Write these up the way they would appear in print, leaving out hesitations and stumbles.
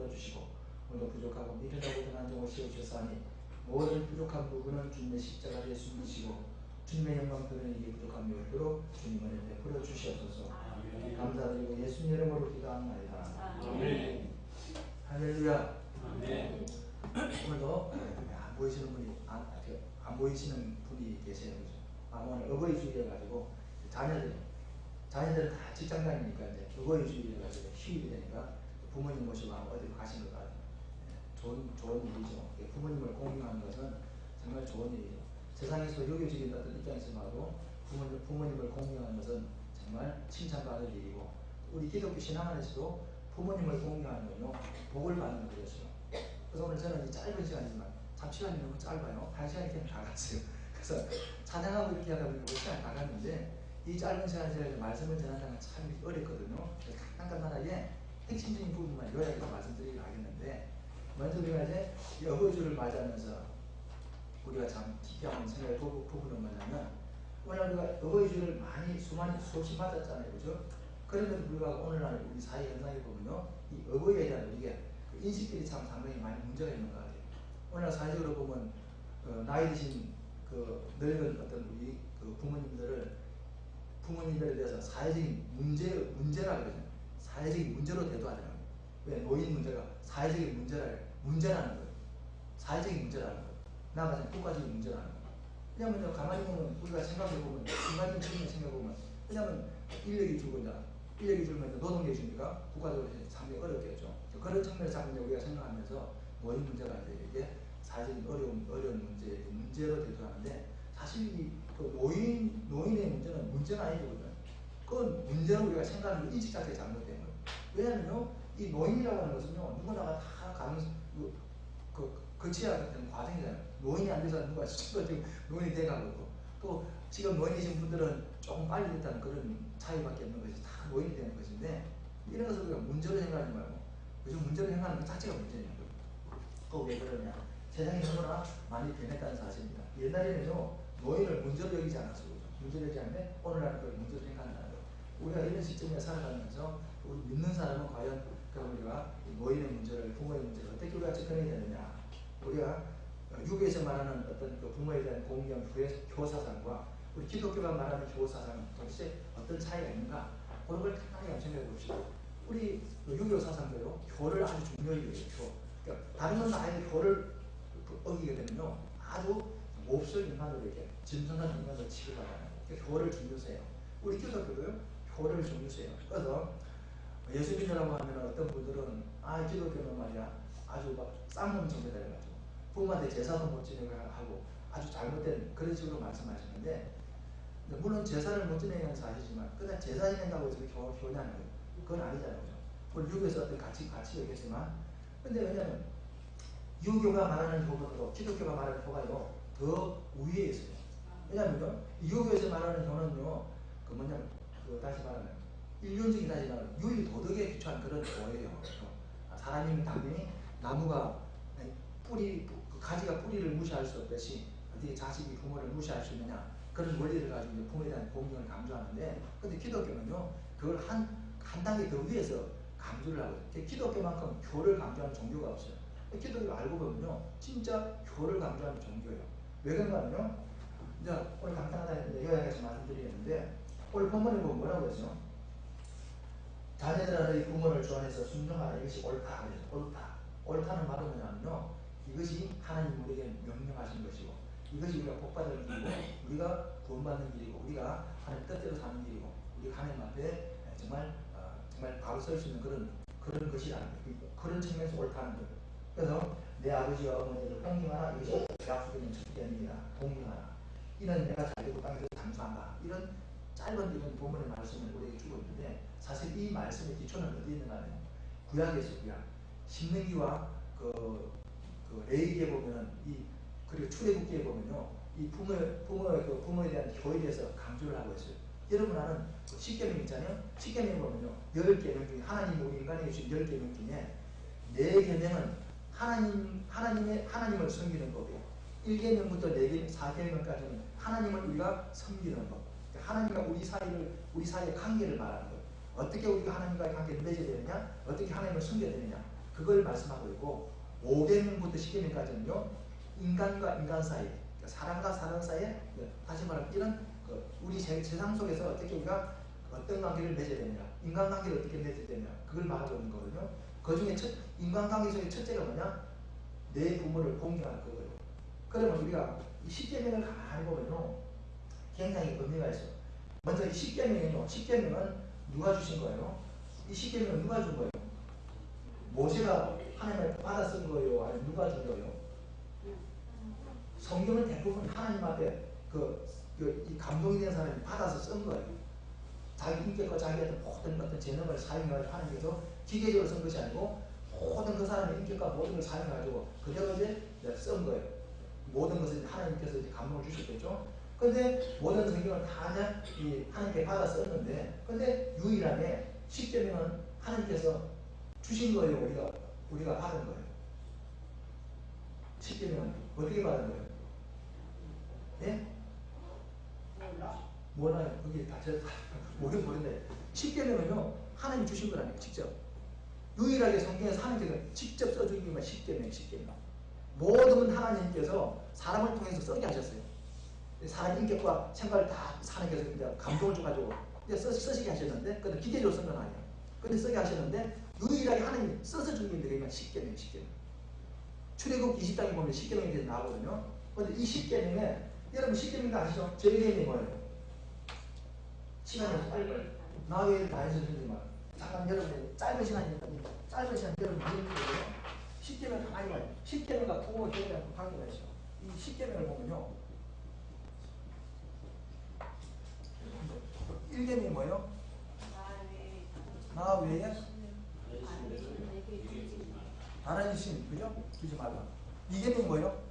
풀어주시고 오늘도 부족하고 미련하고 변한 종을 세우셨사니 모든 부족한 부분은 주님의 십자가에 숨기시고 주님의 영광 드러내기에 부족함이 없도록 주님 은혜 베풀어 주시옵소서. 감사드리고 예수님 이름으로 기도합니다. 아멘. 할렐루야. 아멘. 오늘도 안 보이시는 분이 계세요. 그죠? 오늘 어버이 주일에 가지고 자녀들은 다 직장 다니니까 이제 어버이 주일에 가지고 휴일이 되니까 부모님 모시고 어디로 가신 것 같아요. 좋은 일이죠. 부모님을 공경하는 것은 정말 좋은 일이죠. 세상에서 유교적인 어떤 입장에서 봐도 부모님을 공경하는 것은 정말 칭찬받을 일이고 우리 기독교 신앙 안에서도 부모님을 공경하는 건요 복을 받는 것이죠. 그래서 오늘 저는 이 짧은 시간이지만 참 시간이 너무 짧아요. 1시간이 되면 다 갔어요. 그래서 찬양하고 이렇게 하다 보니까 시간이 다 갔는데 이 짧은 시간에 제가 말씀을 전한다는 참 어렵거든요. 간단하게 핵심적인 부분만 요약해서 말씀드리기로 하겠는데 먼저 우리가 이제 어버이주를 맞이하면서 우리가 참 깊이 한번 생각해 볼 부분은 뭐냐면 오늘 우리가 어버이주를 수없이 맞았잖아요. 그죠? 그런데도 불구하고 오늘날 우리 사회 현상에 보면요 이 어버이에 대한 우리의 인식들이 참 상당히 많이 문제가 있는 것 같아요. 오늘날 사회적으로 보면 나이 드신 늙은 어떤 우리 부모님들에 대해서 사회적인 문제라 그러죠. 사회적인 문제로 대두하잖아요. 왜? 노인 문제가 사회적인 문제라는 거예요. 사회적인 문제라는 거예요. 나아가서 국가적인 문제라는 거예요. 왜냐하면 가만히 보면 우리가 생각해보면 인간적인 측면에 생각해보면 왜냐하면 인력이 줄면 노동력이 주니까 국가적으로 상당히 어렵겠죠. 그런 측면에서 우리가 생각하면서 노인 문제가 이게 사회적인 어려운 문제로 대두하는데 사실 이 노인의 문제는 문제가 아니거든요. 그건 문제로 우리가 생각하는 인식 자체가 잘못된 거예요. 왜냐하면요, 이 노인이라고 하는 것은요, 누구나가 다 거쳐야 되는 과정이잖아요. 노인이 안 돼서 누가 지금 노인이 돼가고 또 지금 노인이신 분들은 조금 빨리 됐다는 그런 차이밖에 없는 것이 다 노인이 되는 것인데 이런 것을 우리가 문제로 생각하지 말고 요즘 문제로 생각하는 것 자체가 문제인 거예요. 또 왜 그러냐? 세상이 너무나 많이 변했다는 사실입니다. 옛날에는요, 노인을 문제로 여기지 않았어요. 문제로 여기지 않는데 오늘날은 그걸 문제로 생각한다는 거예요. 우리가 이런 시점에 살아가면서 우리 믿는 사람은 과연 그럼 우리가 노인의 문제를, 부모의 문제를 어떻게 우리가 접근해야 되느냐? 우리가 유교에서 말하는 어떤 그 부모에 대한 공경, 효사상과 우리 기독교가 말하는 효사상 도대체 어떤 차이가 있는가? 그런 걸 간단히 한번 생각해 봅시다. 우리 유교 사상대로 효를 아주 중요히 여겨요. 그러니까 다른 건 아예 효를 어기게 되면요 아주 몹쓸 인간으로 이렇게 짐승한 인간으로 취급하잖아요. 그러니까 효를 중요시해요. 우리 기독교도요 효를 중요시해요. 그래서 예수 믿으라고 하면 어떤 분들은 기독교는 말이야 아주 막 쌍놈 정도가 돼가지고 부모한테 제사도 못 지내고 하고 아주 잘못된 그런 식으로 말씀하시는데 물론 제사를 못 지내는 건 사실이지만 그냥 제사 지낸다고 해서 효냐는 거예요. 그건 아니잖아요. 그죠? 물론 유교에서 어떤 가치가 있겠지만 근데 왜냐면 유교가 말하는 효보다도 기독교가 말하는 효가요 더 우위에 있어요. 왜냐면요 유교에서 말하는 효는요 다시 말하면 일륜적인 다시 말하면 유일 도덕에 기초한 그런 효예요. 사람이면 당연히 나무가 가지가 뿌리를 무시할 수 없듯이 어떻게 자식이 부모를 무시할 수 있느냐 그런 원리를 가지고 부모에 대한 공경을 강조하는데 근데 기독교는요 그걸 한 단계 더 위에서 강조를 하거든요. 기독교만큼 효를 강조하는 종교가 없어요. 기독교 알고 보면요 진짜 효를 강조하는 종교예요. 왜 그런가 하면요 이제 오늘 간단하다 했는데 요약해서 말씀드리겠는데 오늘 본문에 보면 뭐라고 했어요? 자녀들아 너희 부모를 조안해서 순종하라. 이것이 옳다. 옳다는 말은 뭐냐면요 이것이 하나님 우리에게 명령하신 것이고 이것이 우리가 복받을 길이고 우리가 구원받는 길이고 우리가 하나님 뜻대로 사는 길이고 우리가 하나님 앞에 정말 바로 설 수 있는 그런 것이라는 거예요. 그런 측면에서 옳다는 거예요. 그래서 내 아버지와 어머니를 공경하라. 이것이 약속의 첫째입니다. 공경하라. 이는 내가 자기고 땅에서 장수한다. 이런 짧은 이런 본문의 말씀을 우리에게 주고 있는데 사실 이 말씀의 기초는 어디에 있는가 하면 구약에 있어요. 구약. 신명기와 레위기에 보면 그리고 출애굽기에 보면요 이 부모에 대한 효에 대해서 강조를 하고 있어요. 여러분 아는 십계명 있잖아요. 십계명 보면요 10계명 중에 하나님 우리 인간에게 주신 10계명 중에 4계명은 하나님을 섬기는 법이에요. 1계명부터 4계명, 4계명까지는 하나님을 우리가 섬기는 법. 하나님과 우리 사이의 관계를 말하는 거예요. 어떻게 우리가 하나님과의 관계를 맺어야 되느냐? 어떻게 하나님을 섬겨야 되느냐? 그걸 말씀하고 있고 5계명부터 10계명까지는요. 인간과 인간 사이, 그러니까 사람과 사람 사이에 다시 말하면 이런 우리 세상 속에서 어떻게 우리가 어떤 관계를 맺어야 되냐, 인간관계를 어떻게 맺어야 되냐 그걸 말하고 있는 거거든요. 그 중에 인간관계 속의 첫째가 뭐냐? 내 부모를 공경하는 거거든요. 그러면 우리가 이 10계명을 가만히 보면요. 굉장히 의미가 있어요. 먼저 이 10계명은요. 10계명은 누가 주신 거예요? 이 10계명은 누가 준 거예요? 모세가 하나님을 받아 쓴 거예요? 아니면 누가 준 거예요? 성경은 대부분 하나님한테 이 감동이 된 사람이 받아서 쓴 거예요. 자기 인격과 자기한테 모든 어떤 재능을 사용해가지고 하나님께서 기계적으로 쓴 것이 아니고 모든 그 사람의 인격과 모든 걸 사용해가지고 그대로 이제 쓴 거예요. 모든 것을 하나님께서 이제 감동을 주셨겠죠. 근데 모든 성경을 다 하나님께 받아 썼는데, 근데 유일하게 10계명은 하나님께서 주신 거예요. 우리가 받은 거예요. 10계명은 어떻게 받은 거예요? 예? 몰라요. 거기 다 제가 모르는데 10계명은요 하나님 주신 건 아니에요. 직접 유일하게 성경에서 하나님께서 직접 써준 게 10계명. 모든 하나님께서 사람을 통해서 쓰게 하셨어요. 사람 인격과 생각을 다 하나님께서 이제 감동을 줘가지고 이제 쓰시게 하셨는데, 근데 기계적으로 쓴 건 아니에요. 근데 쓰게 하셨는데 유일하게 하나님이 써서 준 게 그러니까 10계명. 출애굽 20장에 보면 10계명에 대해서 나오거든요. 근데 이 10계명에 여러분 10계명 다 아시죠? 제일 계명이 뭐예요? 시간이 없어 빨리 나 외에 다 해서 주지 마. 잠깐 여러분 짧은 시간이니까 짧은 시간 여러분 무슨 거예요? 10계명 가만히 봐요. 10계명과 부모 계명과 관계가 있어. 이 10계명을 보면요. 1계명이 뭐예요? 나 외에 다른 신, 그죠? 주지 말라. 2계명이 뭐예요?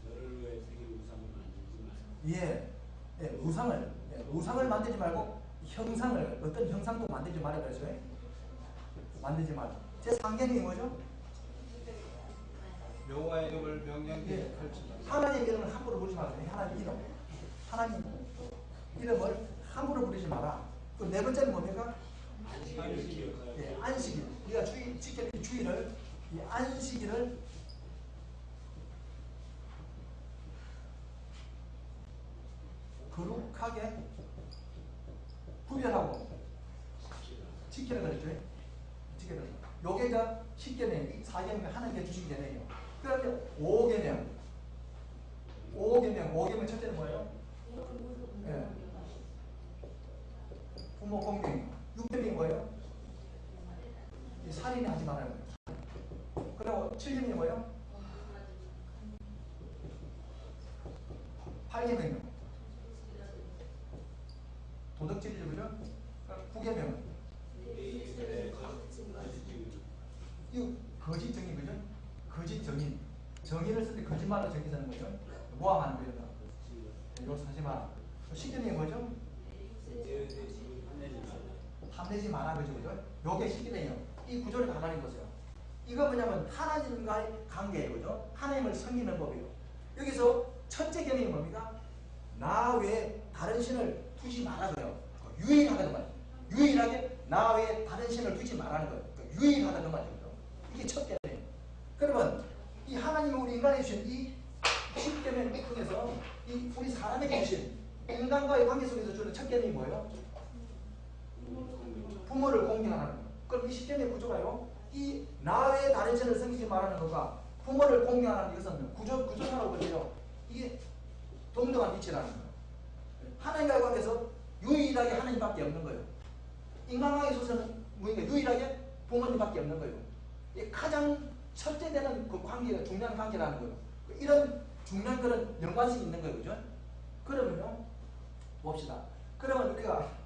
너를 위해 새긴 우상을 만들지 말라. 예, 우상을 만들지 말고 형상을, 어떤 형상도 만들지 말라 그랬어요. 만들지 말라. 제 3계명이 뭐죠? 여호와의 이름을 명령되게 펼친다. 하나님 이름을 함부로 부르지 마라. 하나님 이름을 함부로 부르지 마라. 그 네 번째는 뭡니까? 안식일. 우리가 지켜야 될 주일을, 이 안식일을 거룩하게 구별하고 지키는 거죠. 지키는 거. 요게 이제 10계명, 4계명 하나님께 주신 계명이에요. 그런데 5계명 첫째는 뭐예요? 예. 부모 공경. 6계명이 뭐예요? 이 살인하지 말라는 거예요. 그리고 7계명이 뭐예요? 8계명이요. 도덕질이죠, 그죠? 9계명은 이 거짓 정의, 그죠? 거짓 정의. 정의를 쓸 때 거짓말로 정의 쓰는 거죠. 모함하는 거예요. 이거 사지 마라. 10계명이 뭐죠? 탐내지 마라, 그죠? 요게 10계명이에요. 이 구조를 가만히 보세요. 이거 뭐냐면 하나님과의 관계예요, 그죠? 하나님을 섬기는 법이에요. 여기서 첫째 계명이 뭡니까? 나 외에 다른 신을 두지 말아줘요. 유일하다는 말이에요. 유일하게 나 외에 다른 신을 두지 말라는 거예요. 그러니까 유일하다는 말이죠. 이게 첫 계명이에요. 그러면 이 하나님이 우리 인간에 주신 이 10계명 중에서 이 우리 사람에게 주신 인간과의 관계 속에서 주는 첫 계명이 뭐예요? 부모를 공경하는 거예요. 그럼 이 10계명의 구조가요. 이 나 외에 다른 신을 섬기지 말라는 것과 부모를 공경하는 것은 구조사라고 그래요. 이게 동등한 위치라는 거예요. 하나님과의 관계에서 유일하게 하나님밖에 없는 거예요. 인간관계 속에서는 유일하게 부모님밖에 없는 거예요. 이게 가장 첫째 되는 그 관계가 중요한 관계라는 거예요. 이런 중요한 그런 연관성이 있는 거예요. 그죠? 그러면요. 봅시다. 그러면 우리가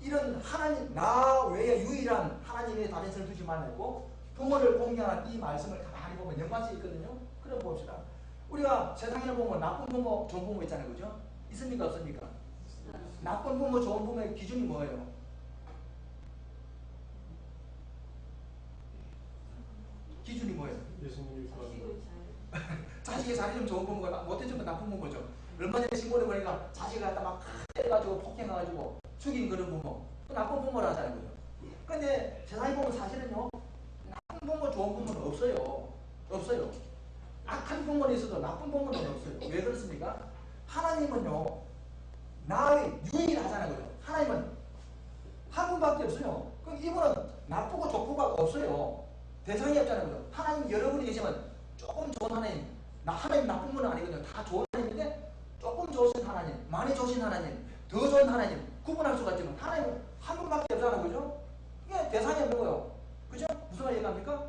이런 하나님, 나 외에 유일한 하나님의 다른 신을 두지 말고 부모를 공경하는 이 말씀을 가만히 보면 연관성이 있거든요. 그럼 봅시다. 우리가 세상에 보면 나쁜 부모, 좋은 부모 있잖아요. 그죠? 있습니까? 없습니까? 나쁜 부모, 좋은 부모의 기준이 뭐예요? 기준이 뭐예요? 예수님이 자식이 잘해주면 좋은 부모가 못해주면 나쁜 부모죠. 얼마 전에 신고를 보니까 자식을 갖다 막 때려가지고 폭행해가지고 죽인 그런 부모. 나쁜 부모라 하잖아요. 근데 세상에 보면 사실은요, 나쁜 부모, 좋은 부모는 없어요. 없어요. 악한 부모는 있어도 나쁜 부모는 없어요. 왜 그렇습니까? 하나님은요, 나의 유일하잖아요. 그죠? 하나님은 한 분밖에 없어요. 그럼 이분은 나쁘고 좋고가 없어요. 대상이 없잖아요. 그죠? 하나님 여러분이 계시면 조금 좋은 하나님, 하나님 나쁜 분은 아니거든요. 다 좋은 하나님인데 조금 좋으신 하나님, 많이 좋으신 하나님, 더 좋은 하나님 구분할 수가 있지만 하나님은 한 분밖에 없잖아요. 그죠? 이게 대상이 없는 거예요. 그죠? 무슨 말 얘기합니까?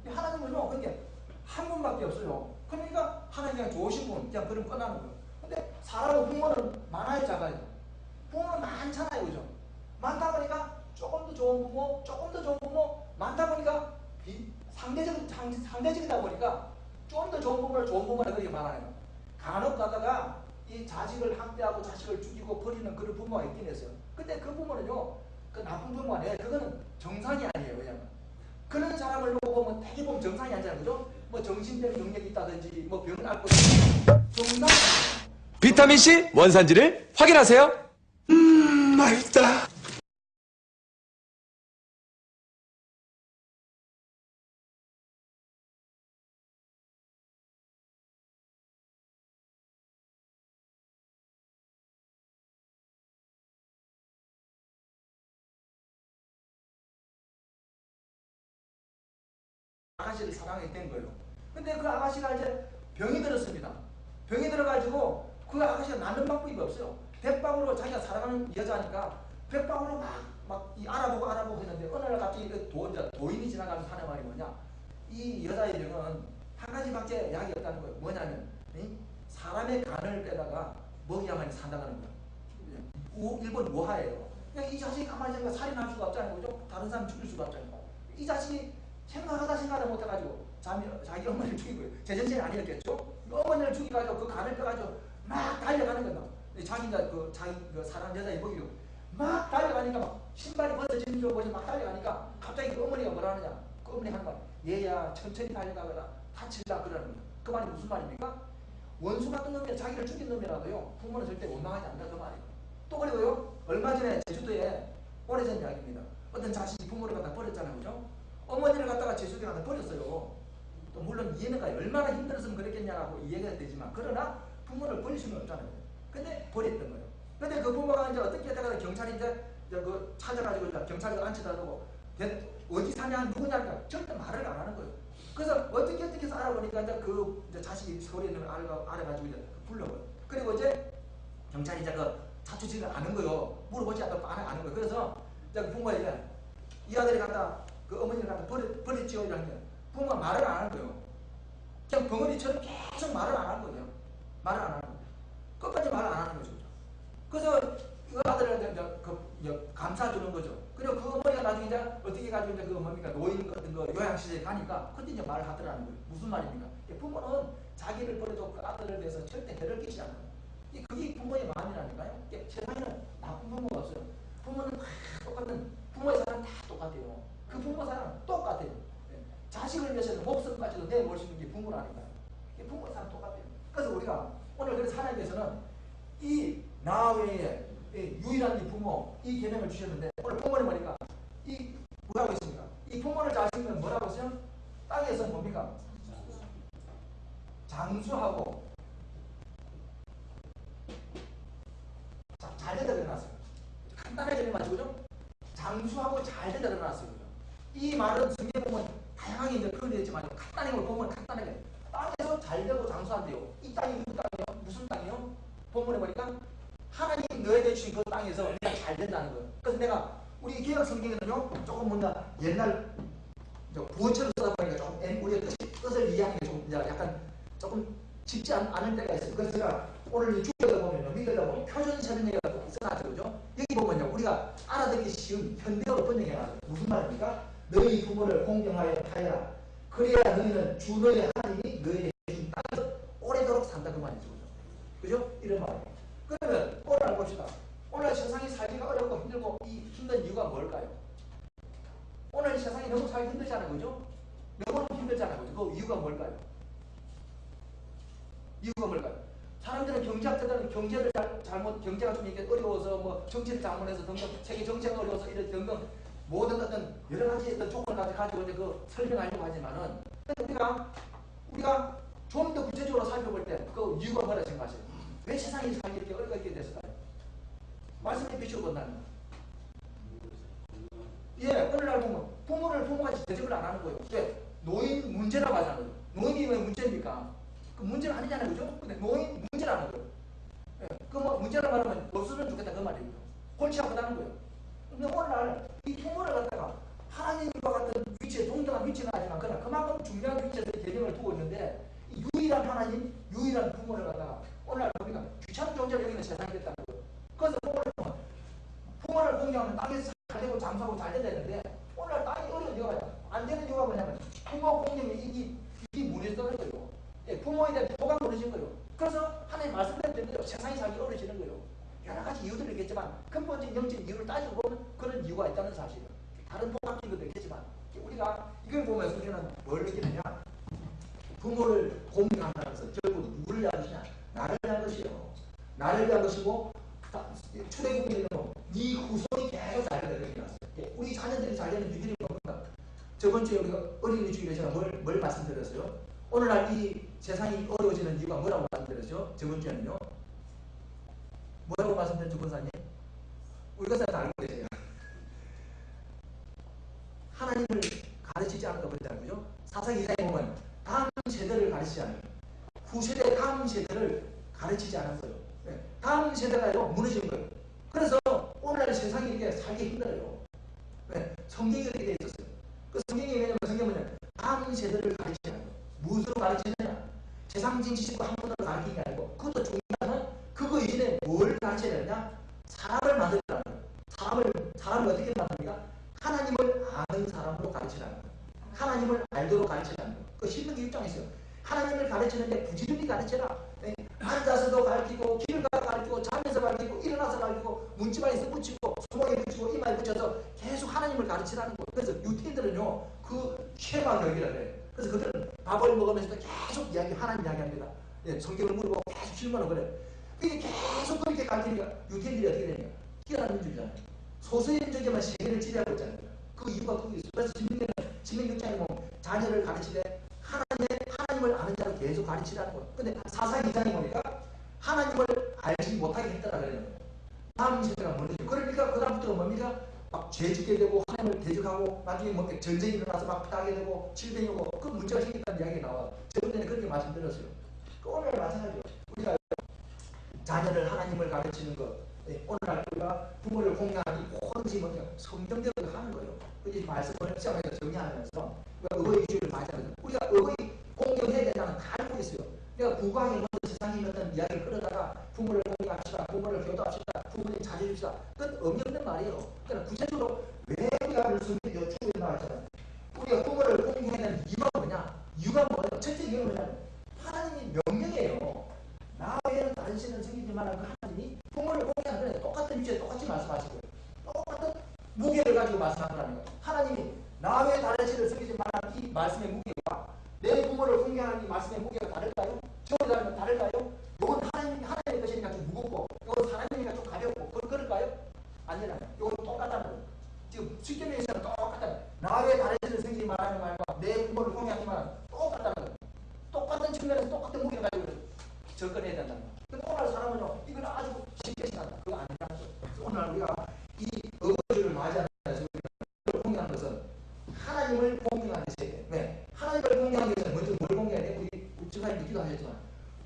하나님은요, 그게 한 분밖에 없어요. 그러니까 하나님 그냥 좋으신 분, 그냥 그럼 끝나는 거예요. 근데 사람은 부모는 많아요, 작아요? 부모는 많잖아요, 그죠? 많다 보니까 조금 더 좋은 부모, 조금 더 좋은 부모, 많다 보니까 상대적이다 보니까 좀 더 좋은 부모를 좋은 부모라 그렇게 말하네요. 간혹 가다가 이 자식을 학대하고 자식을 죽이고 버리는 그런 부모가 있긴 했어요. 근데 그 부모는요, 그 나쁜 부모 아니에요. 그거는 정상이 아니에요. 왜냐면 그런 사람을 놓고 보면 되게 보면 정상이 아니잖아요. 그죠? 뭐 정신병 능력이 있다든지 뭐 병을 앓고 정상. 비타민C 원산지를 확인하세요. 맛있다. 아가씨를 사랑했던 거예요. 근데 그 아가씨가 이제 병이 들었습니다. 병이 들어가지고 그 아가씨가 낫는 방법이 없어요. 백방으로 자기가 사랑하는 여자니까 백방으로 막 알아보고 했는데 어느 날 갑자기 도인이 지나가면서 하는 말이 뭐냐, 이 여자의 병은 한 가지밖에 약이 없다는 거예요. 뭐냐면 사람의 간을 빼다가 먹여야만 산다는 거예요. 일본 우화예요. 그러니까 이 자식이 가만히 있으니까 살인할 수가 없잖아요. 그죠? 다른 사람 죽일 수가 없잖아요. 이 자식이 생각을 못해가지고 자기 어머니를 죽이고요. 제정신이 아니었겠죠? 어머니를 죽이가지고 그 간을 빼가지고 막 달려가는 거다. 자기가 자기 사랑 여자의 먹이로 막 달려가니까 막 신발이 벗어지는 줄 보지 막 달려가니까 갑자기 그 어머니가 뭐라 하느냐? 그 어머니 하는 말, 얘야 천천히 달려가거라 다칠라 그러는 거예요. 그 말이 무슨 말입니까? 원수 같은 놈이 자기를 죽인 놈이라도요, 부모는 절대 원망하지 않는다 그 말이에요. 또 그리고요, 얼마 전에 제주도에 오래전 이야기입니다. 어떤 자식이 부모를 갖다 버렸잖아요. 그죠? 어머니를 갖다가 제주도에 갖다 버렸어요. 또 물론 이해가 얼마나 힘들었으면 그랬겠냐라고 이해가 되지만, 그러나 부모를 버릴 수는 없잖아요. 근데 버렸던 거예요. 근데 그 부모가 이제 어떻게 했다가 경찰이 이제 그 찾아가지고 경찰이 앉히다 놓고 어디 사냐 누구냐니까 절대 말을 안 하는 거예요. 그래서 어떻게 해서 알아보니까 이제 자식이 서울에 있는 걸 알아가지고 이제 불러요. 그리고 이제 경찰이 이제 그 자초지를 아는 거요. 물어보지 않고 아는 거예요. 그래서 이제 그 부모가 이제 이 아들이 갖다 그 어머니를 갖다 버렸지요 이런 게 부모가 말을 안 하는 거예요. 그냥 벙어리처럼 계속 말을 안 하는 거예요. 말을 안 하는 거예요. 끝까지 말을 안 하는 거죠. 그래서 그 아들을 감싸주는 거죠. 그리고 그 어머니가 나중에 이제 어떻게 해가지고 이제 그 어머니가 노인 같은 거 요양시설에 가니까 그때 이제 말을 하더라는 거예요. 무슨 말입니까? 부모는 자기를 버려도 그 아들을 위해서 절대 해를 끼치지 않아요. 그게 부모의 마음이라니까요. 세상에는 나쁜 부모가 없어요. 부모는 다 똑같은, 부모의 사랑 다 똑같아요. 그 부모 사랑 똑같아요. 자식을 위해서는 목숨까지도 내놓을 수 있는 게 부모라니까요. 부모의 사랑 똑같아요. 그래서 우리가 오늘 그래서 하나님께서는 이 나 외에 유일한 이 부모, 이 계명을 주셨는데, 오늘 부모는 뭐니까 이 뭐라고 했습니까? 이 부모를 잘 지키면 뭐라고 했어요? 땅에서 뭡니까? 장수하고 잘 된다 그래놨어요. 간단하게 그래가지고죠. 장수하고 잘 된다 그래놨어요. 이 말은 성경에 보면 다양하게 이제 표현되어 있지만 간단하게 보면 간단하게 땅에서 잘 되고 장수한대요. 이 땅이 무슨 땅이에요? 무슨 땅이에요? 본문에 보니까 하나님 너에게 주신 그 땅에서 우리가 잘 된다는 거예요. 그래서 내가 우리 개혁 성경에는요, 조금 뭔가 옛날 부어처럼 써다 보니까 조금 우리의 뜻을 이해하는 게 좀 약간 조금 쉽지 않은 때가 있어요. 그래서 제가 오늘 이 주에다 보면요, 밑에다 보면 표준 설명회가 써놨죠. 그죠? 여기 보면요, 우리가 알아듣기 쉬운 현대어로 번역해놨어요. 무슨 말입니까? 너희 부모를 공경하여 하여라. 그래야 너희는 주 너희 하나님이 너희에게 준 땅에서 오래도록 산다 그 말이죠. 그죠? 이런 말이에요. 그러면 오늘 봅시다. 오늘 세상이 살기가 어렵고 힘들고 이 힘든 이유가 뭘까요? 오늘 세상이 너무 살기 힘들잖아요. 그죠? 너무 힘들잖아요. 그죠? 그 이유가 뭘까요? 이유가 뭘까요? 사람들은 경제학자들은 경제를 잘못, 경제가 좀 이렇게 어려워서 뭐 정치를 잘못해서 등등, 세계 정치가 어려워서 이런 등등 모든 어떤 여러 가지 어떤 조건을 가지고 이제 그 설명하려고 하지만은 근데 우리가 좀 더 구체적으로 살펴볼 때 그 이유가 뭐라 생각하세요? 왜 세상이 살기 이렇게 어렵게 됐을까요? 말씀해 주시고 나는. 예, 오늘날 보면 부모가 대접을 안 하는 거예요. 왜? 노인 문제라고 하잖아요. 노인이 왜 문제입니까? 그 문제는 아니잖아요, 그죠? 근데 노인 문제라는 거예요. 예, 그 뭐 문제라고 말하면 없으면 좋겠다 그 말이에요. 골치 아프다는 거예요. 근데 오늘날 이 부모를 갖다가 하나님과 같은 위치에 동등한 위치는 아니지만 그러나 그만큼 중요한 위치에서 개념을 두고 있는데 유일한 하나님, 유일한 부모를 갖다가 오늘날 보니까 귀찮은 존재로 여기는 세상이 됐다는 거예요. 그래서 부모를 공경하면 땅에서 잘 되고 장수하고 잘 돼야 되는데 오늘날 땅이 어려운 이유가 안 되는 이유가 뭐냐면 부모 공경이 이게 무너졌다는 거예요. 예, 부모에 대한 도가 무너진 거예요. 그래서 하나님 말씀대로 된 대로 세상이 살기 어려워지는 거예요. 여러 가지 이유들이 있겠지만 근본적인 영적인 이유를 따지고 보면 그런 이유가 있다는 사실이에요. 다른 복합적인 것도 있겠지만 우리가 이걸 보면서 우리는 뭘 느끼느냐? 부모를 공경한다는 것은 결국 누구를 위한 것이냐? 나를 위한 것이에요. 나를 위한 것이고 출애굽기에는 네 후손이 계속 잘 되는 이렇게 나왔어요. 우리 자녀들이 잘 되는 비결이 뭔가? 저번 주에 우리가 어린이 주일에 제가 뭘 말씀드렸어요? 오늘날 이 세상이 어려워지는 이유가 뭐라고 말씀드렸죠? 저번 주에는요. 뭐라고 말씀드렸죠, 권사님? 우리 권사님 다 알고 계세요. 하나님을 가르치지 않은 거 그랬잖아요, 그죠? 사상 2장에 보면 다음 세대를 가르치지 않아요. 후세대 다음 세대를 가르치지 않았어요. 네. 다음 세대가요 무너진 거예요. 그래서 오늘날 세상이 이렇게 살기 힘들어요. 네. 성경이 그렇게 되어 있었어요. 그 성경이 왜냐면 성경은 뭐냐? 다음 세대를 가르치지 않아요. 무엇으로 가르치느냐? 세상적인 지식과 학문으로 가르치는 게 아니고 그것도 중요한 그거 이전에 뭘 가르쳐야 되느냐? 사람을 만들라는 거예요. 사람을 어떻게 만듭니까? 하나님을 아는 사람으로 가르치라는 거예요. 하나님을 알도록 가르치라는 거예요. 그 신명기 6장에 있어요. 하나님을 가르치는데 부지런히 가르쳐라. 네. 앉아서도 가르치고 길 가서 가르치고 자면서 가르치고 일어나서 가르치고 문지방에서 붙이고 소망에 붙이고 이마에 붙여서 계속 하나님을 가르치라는 거예요. 그래서 유태인들은요 그 쉐마 교육이라고 해요. 그래서 그들은 밥을 먹으면서도 계속 하나님 이야기합니다. 예, 성경을 물어보고 계속 질문을 그래요. 이게 계속 그렇게 가르치니까 유태인들이 어떻게 되냐? 뛰어난 민족이잖아요. 소수의 민족에만 세계를 지배하고 있잖아요. 그 이유가 그게 있어요. 그래서 신명기 6장에 보면 자녀를 가르치되 하나님을 아는 자로 계속 가르치라는 거예요. 근데 사상 2장에 보니까 하나님을 알지 못하게 했다라 그래요. 다음 세대가 뭐죠? 그러니까 그 다음부터는 뭡니까? 막 죄짓게 되고 하나님을 대적하고 나중에 뭐 전쟁이 일어나서 막 피하게 되고 질병이 오고 그 문제가 생겼다는 이야기가 나와요. 저번에 그렇게 말씀드렸어요. 그 오늘 마찬가지로 우리가 자녀를 하나님을 가르치는 것 오늘날 우리가 부모를 공경하기 뭐든지 뭐냐 성경대로 하는 거예요. 그 말씀을 시작해서 정리하면서 우리가 의의주의를 맞이하면서 우리가 의의 공경해야 된다는 다 알고 있어요. 내가 국왕이 먼저 세상에 어떤 이야기를 끌어다가 부모를 공경합시다, 부모를 교도합시다, 부모님 잘해줍시다. 그건 의미 없는 말이에요. 그러니까 구체적으로 왜 우리가 말씀을 여쭈고 나왔잖아요. 우리가 부모를 공경해야 되는 이유가 뭐냐? 이유가 뭐예요? 첫째 이유는 뭐냐면 하나님이 명령이에요. 나 외에는 다른 신을 섬기지만 그 하나님이 부모를 공경하는 데 똑같은 위치에 똑같이 말씀하시고요. 똑같은 무게를 가지고 말씀하라는 거예요. 하나님이 나 외에 다른 신을 섬기지 말라는 이 말씀의 무게와 내 부모를 공경하는 이 말씀의 무게가 다를까요? 저보다 다를까요? 이건 하나님의 것이니까 좀 무겁고 이건 사람이니까 좀 가볍고 그럴까요? 아니라요. 이건 똑같다는 거예요. 지금 십계명에서는 똑같다는 나 외에 다른 신을 섬기지 말라는 말과 내 부모를 공경하는 말은 똑같다는 거예요. 똑같은 측면에서 똑같은 무게를 가지고 접근해야 된다는 거예요. 근데 오늘 사람은요 이걸 아주 쉽게 생각한다. 그거 아니라는 거예요. 오늘 우리가 이 어거주를 맞이하면서 우리가 공경하는 것은 하나님을 공경하는 것이에요. 왜? 하나님을 공경하기 위해서는 먼저 뭘 공경해야 돼? 우리 집사님도 기도하셨지만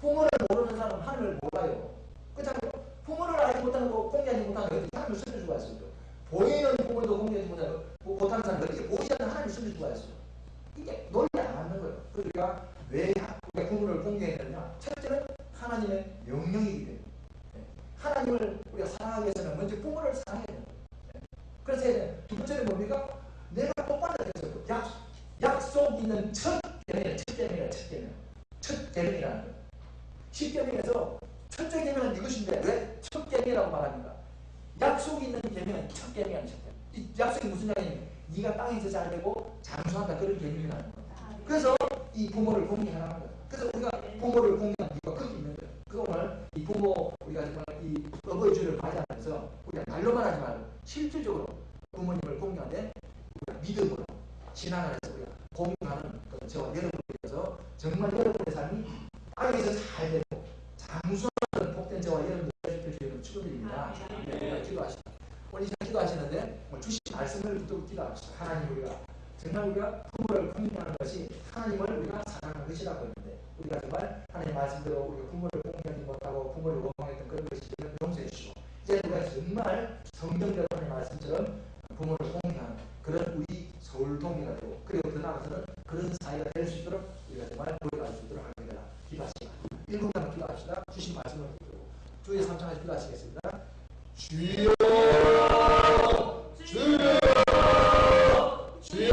부모를 모르는 사람은 하나님을 몰라요. 그렇잖아요. 부모를 알지 못하는 거 공경하지 못하는 거 어떻게 하나님을 숨길 수가 있어요? 보이는 부모도 공경하지 못하는 사람은 어떻게 보이지 않는 하나님을 숨길 수가 있어요? 이게 논리 안 맞는 거예요. 그러니까 왜 우리가 부모를 공경해야 되느냐? 첫째는 하나님의 명령이기 때문에 하나님을 우리가 사랑하기 위해서는 먼저 부모를 사랑해야 돼요. 그래서 두 번째는 뭡니까? 내가 똑바로 했어요. 약속 있는 첫 계명이라는 거예요. 10계명에서 첫째 계명은 이것인데 왜 첫 계명이라고 말합니까? 약속이 있는 계명은 첫 계명이 아니죠. 이 약속이 무슨 약이냐면 네가 땅에서 잘 되고 장수한다 그런 계명이라는 거예요. 그래서 이 부모를 공경하라는 거예요. 그래서 우리가 부모를 공경하는 이유가 거기 있는 거예요. 그래서 오늘 이 부모 우리가 정말 이 어버이 주를 맞이하면서 우리가 말로만 하지 말고 실질적으로 부모님을 공경하되 믿음으로 신앙 안에서 우리가 공유하는 그런 저와 여러분을 위해서 정말 여러분의 삶이 땅에서 잘 되고 장수하는 복된 저와 여러분들 되실 수 있는 축원드립니다. 기도하시다. 오늘 이 시간 기도하시는데 주신 말씀을 붙들고 기도합시다. 하나님 우리가 정말 우리가 부모를 공유하는 것이 하나님을 우리가 사랑하는 것이라고 했는데 우리가 정말 하나님 말씀대로 우리가 부모를 공유하지 못하고 부모를 원망했던 그런 것이 용서해 주시고 이제 우리가 정말 성경대로 하나님 말씀처럼 부모를 공유하는 그런 우리 서울 동기가 되고 그리고 더 나아가서는 그런 사회가 될 수 있도록 우리가 정말 보여갈 수 있도록 하게 되라. 기도하시다. 1분간 기도합시다. 주신 말씀을 붙들고 주의 삼창하시 기도하시겠습니다. 주여 주여 주여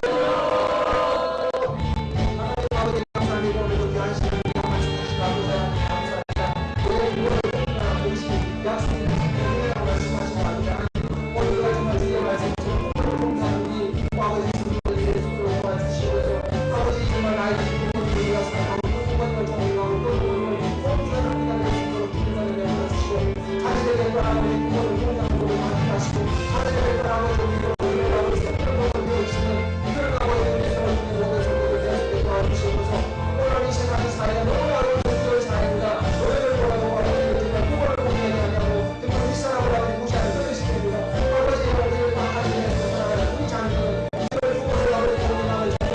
하나님 아버지 감사합니다. 오늘도 귀한 시간 말씀 주시고 감사합니다. 오늘 공식 약속의 성경이라고 말씀하시고 합니다. 오늘과 정말 주의 말씀처럼 공사하는 우리 아버지 주님을 예수로 도와주시옵소서. 아버지 정말 나의 부모님을 우리가 사랑하고 그 부모님을 존경하고 그 부모님을 공사하는 우리가 될 수 있도록 기도하는 데 도와주시고 자녀들의 거라고 우리 부모를 공양으로 만나시고 자녀들의 거라고 우리를 올려가고 생명을 배우시는 이들을 가고 있는 이들을 모든 성도들 될 수 있게 도와주시옵소서. 오늘 이 세상의 사회가 너무 어려운 그런 사회입니다. 너희들 보라고 아버지 정말 부모를 공개하지 않냐고 정말 윗사람을 아버지 무시하는 그런 시대입니다. 아버지 우리를 막하시면서 살아가는 우리 자녀들은 이들을 부모를 아버지 공개하는 정말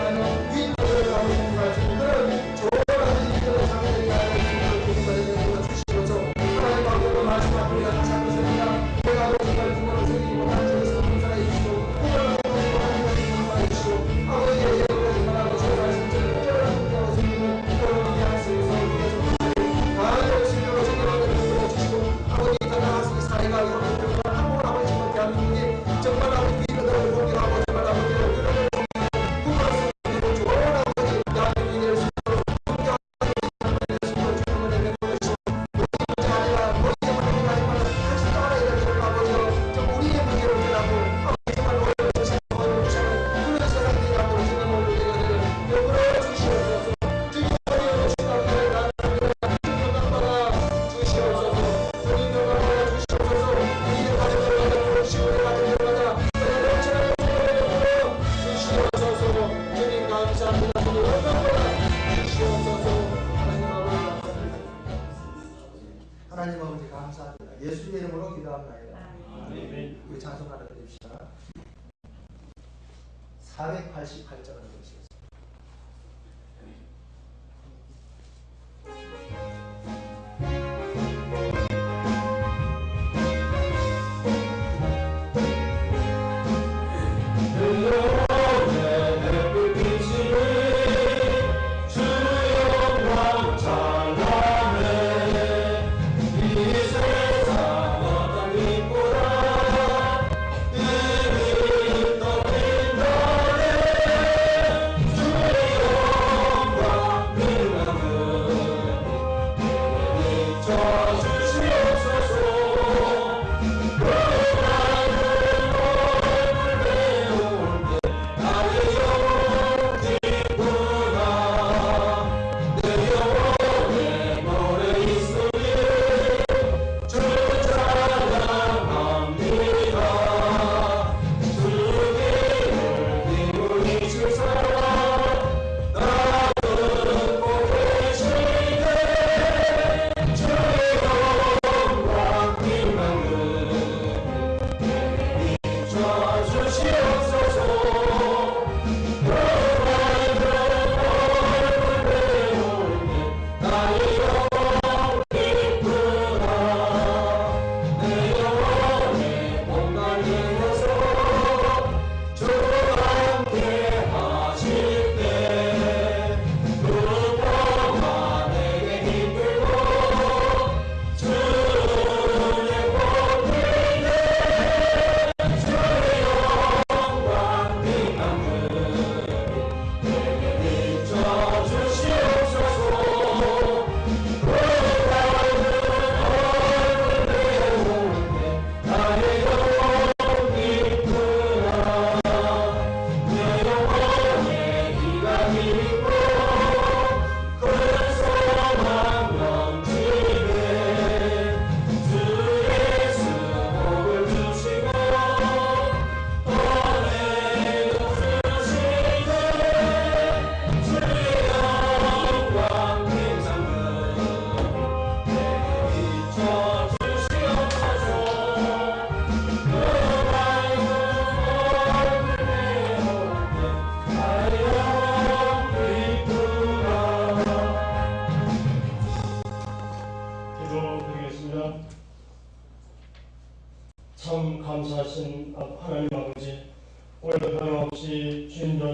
위인들을 아버지 공개하시는 그런 좋은 아버지 이들의 자녀들이 아버지 공개하는 주시옵소서. 하나님 아버지 말씀 앞에 우리가 다시 한번 섭니다. 내가 아버지 정말 부모를 섬기지 못하는 저에서 용서해 주시고 부모를 섬기지 못하는 것을 용서해 주시고 아버지의 예언을 정말 아버지의 말씀처럼 부모를 섬기고 섬기는 그런 귀한 세상 속에서 하나님의 신령으로 정결하게 만들어 주시고 아버지 더 나아가서 이 사회가 이렇게 한국을 아버지 정말 대한민국이 정말 아버지 위인들을 공개하고 정말 아버지를 그들을 부모를 섬기고 좋은 아버지 대한민국이 될 수 있도록 공개하는 될 수 있도록 주님을 내려놓으시고 우리 아니라 우리 정말 같이 따라야 될 그런 아버지로 좀 우리의 문제를 해결하고 아버지 정말 오해를 주시고 오해를 주시는 그런 세상이 되도록 주님을 내려드려 여부러 주시옵소서. 주님 어디에 주시다고 나는 영광받아 주시옵소서. 주님 영광받아 주시옵소서. 우리의 가정을 받아 주시고 우리 가정을 받아 그의 넘치는 영광을 주시옵소서. 주님 감사합니다. 주님 영광받아 주시옵소서. 하나님 아버지 감사합니다. 예수의 이름으로 기도합니다. 우리 찬송 하나 드립시다. 488장을 드리시겠습니다. 이 세상 어떤 빛보다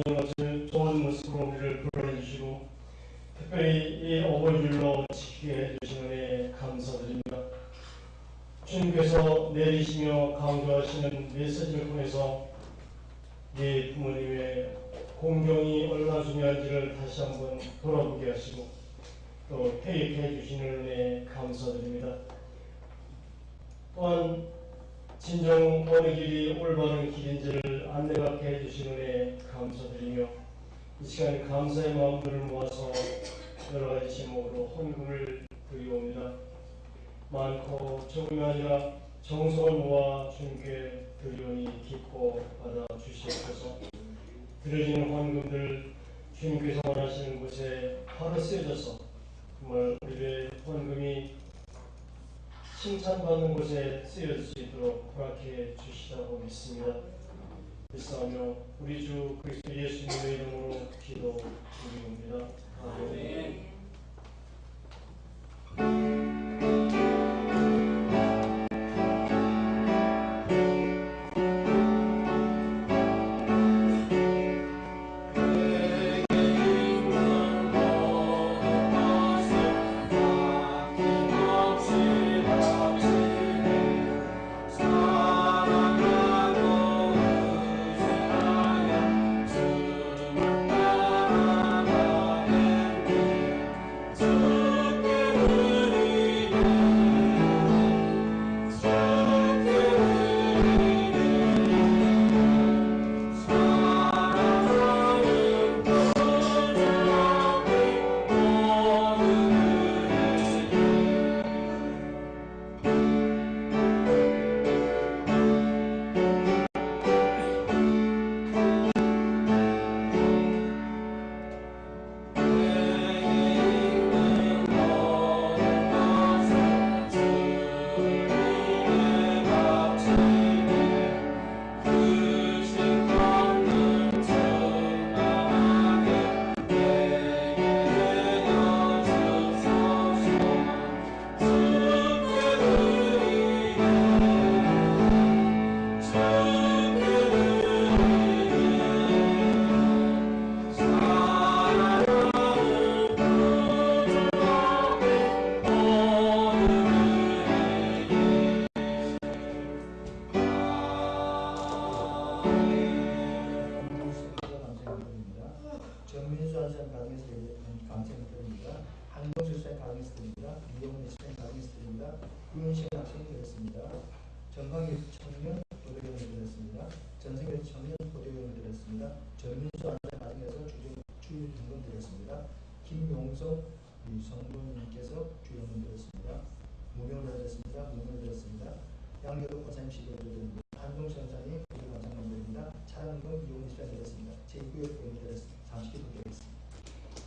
하나님 것을 좋은 모습으로 우리를 불러주시고 특별히 이 어버이일로 지키게 해주신 은혜에 감사드립니다. 주님께서 내리시며 강조하시는 메시지를 통해서 네 부모님의 공경이 얼마나 중요한지를 다시 한번 돌아보게 하시고 또 회개해 주시는 은혜에 감사드립니다. 또한 진정 어느 길이 올바른 길인지를 안내받게 해주시는 은혜에 감사드리며 이 시간 감사의 마음들을 모아서 여러 가지 제목으로 헌금을 드리옵니다. 많고 적음이 아니라 정성을 모아 주님께 드리오니 기뻐 받아주시옵소서. 드려지는 헌금들 주님께서 원하시는 곳에 바로 쓰여져서 정말 우리의 헌금이 칭찬받는 곳에 쓰여질 수 있도록 허락해 주시라고 믿습니다. 믿사오며 우리 주 그리스도 예수님의 이름으로 기도드리옵니다. 아멘.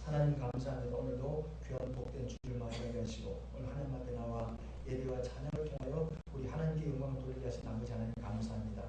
하나님 감사합니다. 오늘도 귀한 복된 주를 맞이하게 하시고 오늘 하나님 앞에 나와 예배와 찬양을 통하여 우리 하나님께 영광을 돌리게 하신 아버지 하나님 감사합니다.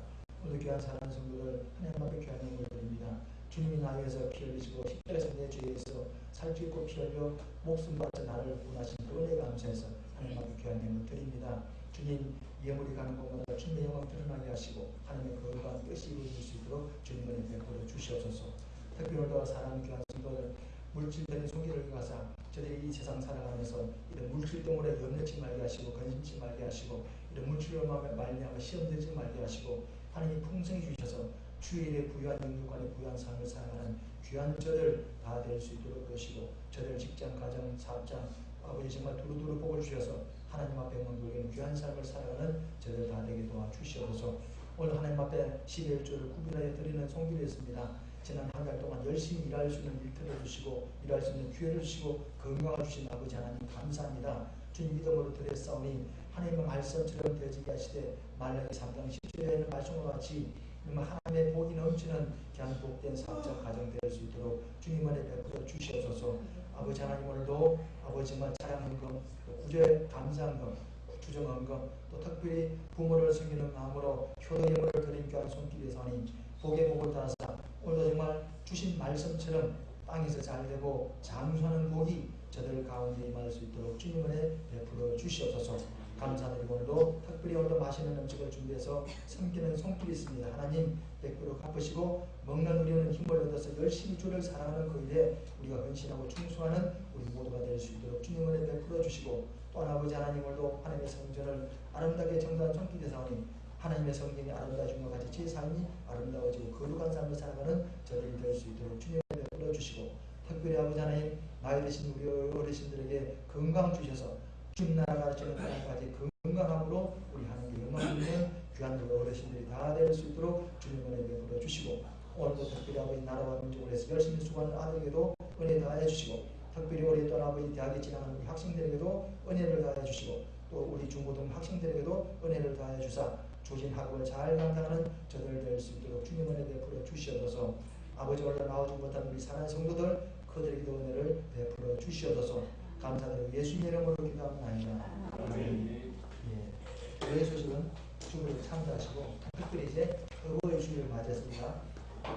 오늘 귀한 사랑하는 성도들 하나님 앞에 귀한 영광을 드립니다. 주님이 나를 위해서 피 흘리시고 십자가에서 내 죄에서 살찌 있고 피 흘려 목숨 바쳐 나를 구원하신 그 은혜에 감사해서 하나님 앞에 귀한 영광을 드립니다. 주님 예물이 가는 곳마다 주님의 영광 드러나게 하시고 하나님의 거룩한 뜻이 이루어질 수 있도록 주님 은혜 베풀어 주시옵소서. 특히 오늘도 사랑하는 귀한 성도들 물질적인 손길을 가사 저들이 이 세상 살아가면서 이런 물질 때문에 염려치 말게 하시고 근심치 말게 하시고 이런 물질로 말미암아 시험되지 말게 하시고 하나님이 풍성히 주셔서 주일에 부유한 영육간에 부유한 삶을 살아가는 귀한 저들 다 될 수 있도록 하시고 저들 직장, 가정, 사업장 아버지 정말 두루두루 복을 주셔서 하나님 앞에 영광 돌리는 귀한 삶을 살아가는 저들 다 되게 도와주시옵소서. 오늘 하나님 앞에 12일 주를 구별하여 드리는 성길이었습니다. 지난 한 달 동안 열심히 일할 수 있는 일터를 주시고 일할 수 있는 기회를 주시고 건강을 주신 아버지 하나님 감사합니다. 주님 믿음으로 드렸사오니 하나님의 말씀처럼 되어지게 하시되 말라기 3장 10절에는 말씀과 같이 하나님의 복이 넘치는 귀한 복된 사업자 가정 될 수 있도록 주님 은혜 베풀어 주시옵소서. 아버지 하나님 오늘도 아버지만 찬양헌금 구제 감사헌금 주정헌금 또 특별히 부모를 섬기는 마음으로 효도예물을 드린 귀한 손길에서 하니 복의 복을 따라서 오늘도 정말 주신 말씀처럼 땅에서 잘되고 장수하는 복이 저들 가운데 임할 수 있도록 주님 은혜 베풀어 주시옵소서. 감사드리고 오늘도 특별히 오늘도 맛있는 음식을 준비해서 섬기는 손길이 있습니다. 하나님 100% 갚으시고 먹는 우리는 힘을 얻어서 열심히 주를 사랑하는 그 일에 우리가 헌신하고 충성하는 우리 모두가 될 수 있도록 주님 은혜 베풀어 주시고 또한 아버지 하나님 오늘도 하나님의 성전을 아름답게 정돈한 손길이 사오니 하나님의 성전이 아름다워진 것 같이 제 삶이 아름다워지고 거룩한 삶을 살아가는 저들이 될 수 있도록 주님 은혜 베풀어 주시고 특별히 아버지 하나님 나이 드신 우리 어르신들에게 건강 주셔서 주님 나라가 주는 땅까지 건강함으로 우리 하나님께 영광 있는 귀한 우리 어르신들이 다 될 수 있도록 주님 은혜 베풀어 주시고 오늘도 특별히 아버지 나라와 민족을 위해서 열심히 수고하는 아들에게도 은혜 다해 주시고 특별히 우리 또 아버지 대학에 진학하는 우리 학생들에게도 은혜를 다해 주시고 또 우리 중고등 학생들에게도 은혜를 다해 주사 조진 학업을 잘 감당하는 저들 될 수 있도록 주님 은혜 베풀어 주시옵소서. 아버지 원래 나오지 못한 우리 사랑하는 성도들 그들에게도 은혜를 베풀어 주시옵소서. 감사드리고 예수님의 이름으로 기도합니다. 아멘. 예. 교회 소식은 주를 참조하시고 특별히 이제 의복의 주일을 맞이했습니다.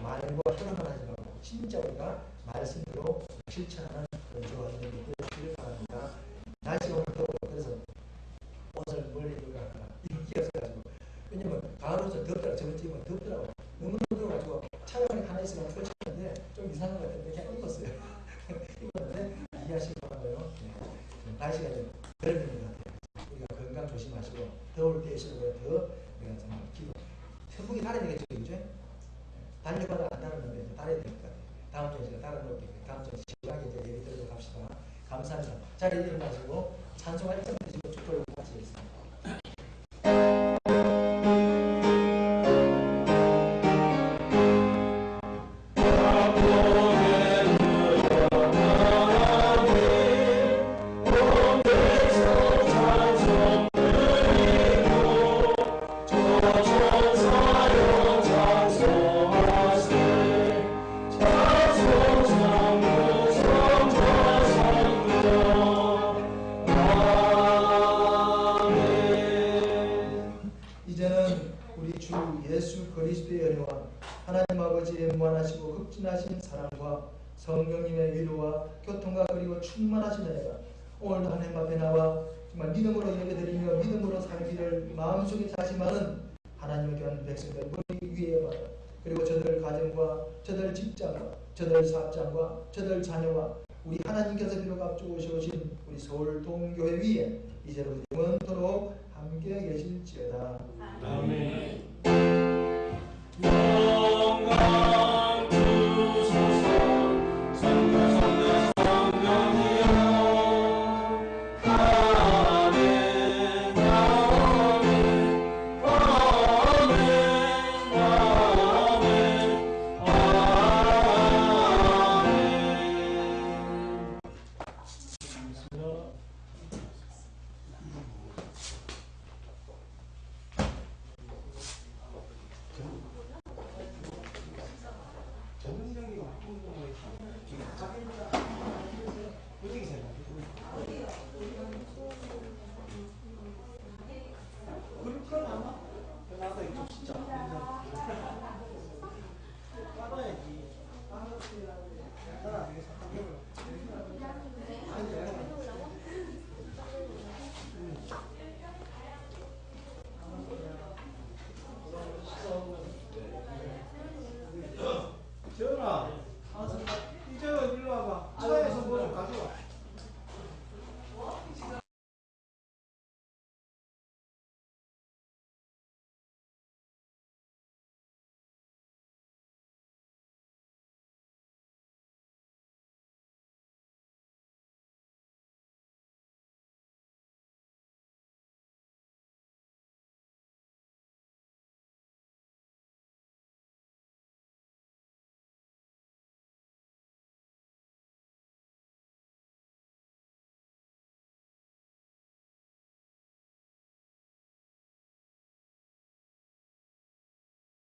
말과 혈험을 하지 말고 진짜 우리가 말씀으로 실천하는 그런 저와 여러분들 되시기를 바랍니다. 날씨가 오늘 더워요. 그래서 옷을 멀리 입을까 이렇게 해서가지고 왜냐면 가을옷은 덥더라고요. 저번 주에 덥더라고요. 너무 더워가지고 촬영이 하나 있으면 펼쳤는데 좀 이상한 것 같은데 그냥 입었어요. 입었는데 이해하시기 바라고요. 네. 날씨가 좀 덜 되는 것 같아요. 우리가 건강 조심하시고 더울 때일수록 더 우리가 정말 기도 천국이 달아야 되겠죠. 그죠? 달려봐도 안 달았는데 달아야 될 것 같아요. 다음 주에 제가 달아놓을게요. 다음 주에 시간에 이제 얘기 들으러 갑시다. 감사합니다. 자리에 일어나시고 찬송할 때 드시고 축도를 마치겠습니다. 하신 사랑과 성령님의 위로와 교통과 그리고 충만하신 은혜가 오늘도 하나님 앞에 나와 정말 믿음으로 예배드리며 믿음으로 살기를 마음속에 다짐하는 하나님의 귀한 백성들 머리 위에 받아 그리고 저들 가정과 저들 직장과 저들 사업장과 저들 자녀와 우리 하나님께서 비록 앞두고 오신 우리 서울 동교회 위에 이제로 영원토록 함께 계실지어다. 아멘.